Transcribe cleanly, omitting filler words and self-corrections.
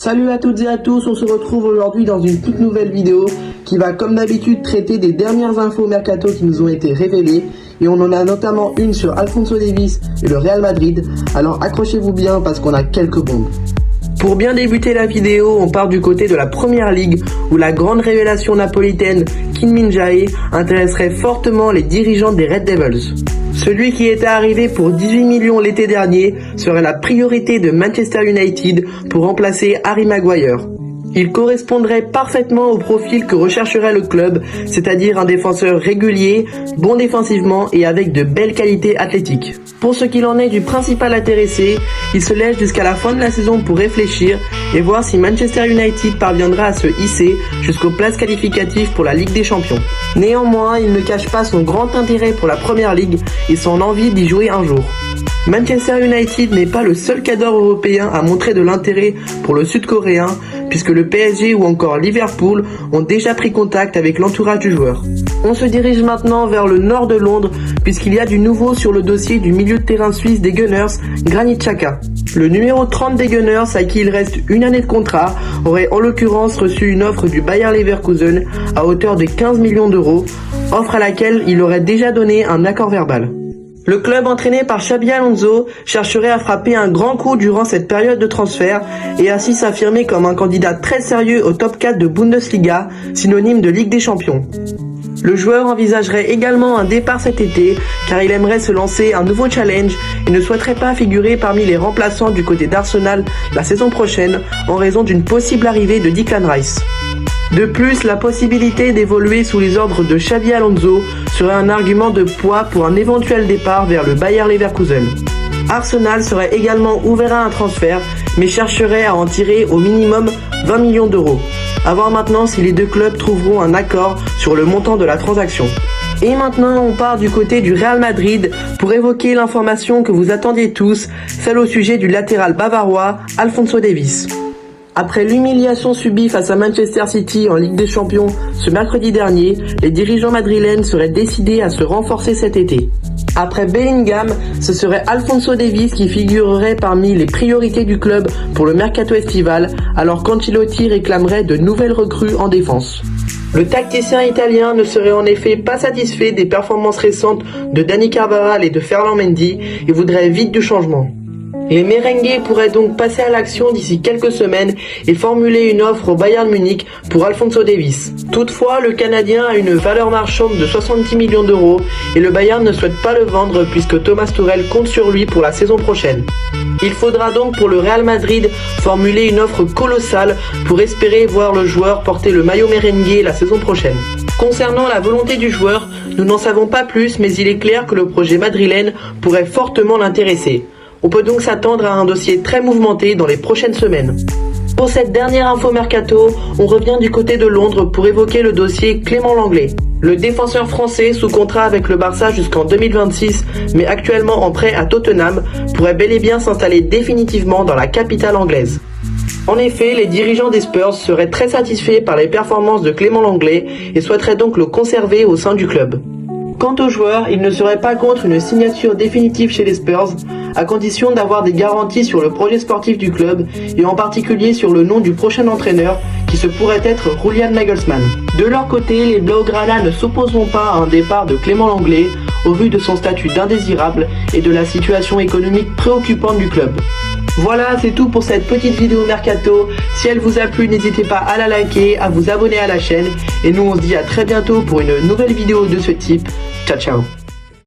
Salut à toutes et à tous, on se retrouve aujourd'hui dans une toute nouvelle vidéo qui va comme d'habitude traiter des dernières infos mercato qui nous ont été révélées et on en a notamment une sur Alphonso Davies et le Real Madrid, alors accrochez-vous bien parce qu'on a quelques bombes. Pour bien débuter la vidéo, on part du côté de la Première Ligue où la grande révélation napolitaine Kim Min-jae intéresserait fortement les dirigeants des Red Devils. Celui qui était arrivé pour 18 millions l'été dernier serait la priorité de Manchester United pour remplacer Harry Maguire. Il correspondrait parfaitement au profil que rechercherait le club, c'est-à-dire un défenseur régulier, bon défensivement et avec de belles qualités athlétiques. Pour ce qu'il en est du principal intéressé, il se laisse jusqu'à la fin de la saison pour réfléchir et voir si Manchester United parviendra à se hisser jusqu'aux places qualificatives pour la Ligue des Champions. Néanmoins, il ne cache pas son grand intérêt pour la Première Ligue et son envie d'y jouer un jour. Manchester United n'est pas le seul cadre européen à montrer de l'intérêt pour le Sud-Coréen, puisque le PSG ou encore Liverpool ont déjà pris contact avec l'entourage du joueur. On se dirige maintenant vers le nord de Londres, puisqu'il y a du nouveau sur le dossier du milieu de terrain suisse des Gunners, Granit Xhaka. Le numéro 30 des Gunners, à qui il reste une année de contrat, aurait en l'occurrence reçu une offre du Bayer Leverkusen à hauteur de 15 millions d'euros, offre à laquelle il aurait déjà donné un accord verbal. Le club entraîné par Xabi Alonso chercherait à frapper un grand coup durant cette période de transfert et ainsi s'affirmer comme un candidat très sérieux au top 4 de Bundesliga, synonyme de Ligue des Champions. Le joueur envisagerait également un départ cet été car il aimerait se lancer un nouveau challenge et ne souhaiterait pas figurer parmi les remplaçants du côté d'Arsenal la saison prochaine en raison d'une possible arrivée de Declan Rice. De plus, la possibilité d'évoluer sous les ordres de Xabi Alonso serait un argument de poids pour un éventuel départ vers le Bayer Leverkusen. Arsenal serait également ouvert à un transfert, mais chercherait à en tirer au minimum 20 millions d'euros. À voir maintenant si les deux clubs trouveront un accord sur le montant de la transaction. Et maintenant, on part du côté du Real Madrid pour évoquer l'information que vous attendiez tous, celle au sujet du latéral bavarois Alphonso Davies. Après l'humiliation subie face à Manchester City en Ligue des Champions ce mercredi dernier, les dirigeants madrilènes seraient décidés à se renforcer cet été. Après Bellingham, ce serait Alphonso Davies qui figurerait parmi les priorités du club pour le mercato estival, alors qu'Ancelotti réclamerait de nouvelles recrues en défense. Le tacticien italien ne serait en effet pas satisfait des performances récentes de Dani Carvajal et de Ferland Mendy et voudrait vite du changement. Les merengues pourraient donc passer à l'action d'ici quelques semaines et formuler une offre au Bayern Munich pour Alphonso Davies. Toutefois, le Canadien a une valeur marchande de 70 millions d'euros et le Bayern ne souhaite pas le vendre puisque Thomas Tuchel compte sur lui pour la saison prochaine. Il faudra donc pour le Real Madrid formuler une offre colossale pour espérer voir le joueur porter le maillot merengue la saison prochaine. Concernant la volonté du joueur, nous n'en savons pas plus, mais il est clair que le projet madrilène pourrait fortement l'intéresser. On peut donc s'attendre à un dossier très mouvementé dans les prochaines semaines. Pour cette dernière info mercato, on revient du côté de Londres pour évoquer le dossier Clément Lenglet. Le défenseur français sous contrat avec le Barça jusqu'en 2026, mais actuellement en prêt à Tottenham, pourrait bel et bien s'installer définitivement dans la capitale anglaise. En effet, les dirigeants des Spurs seraient très satisfaits par les performances de Clément Lenglet et souhaiteraient donc le conserver au sein du club. Quant au joueur, il ne serait pas contre une signature définitive chez les Spurs, à condition d'avoir des garanties sur le projet sportif du club et en particulier sur le nom du prochain entraîneur qui se pourrait être Julian Nagelsmann. De leur côté, les Blaugrana ne s'opposeront pas à un départ de Clément Lenglet au vu de son statut d'indésirable et de la situation économique préoccupante du club. Voilà, c'est tout pour cette petite vidéo mercato. Si elle vous a plu, n'hésitez pas à la liker, à vous abonner à la chaîne et nous on se dit à très bientôt pour une nouvelle vidéo de ce type. Ciao ciao.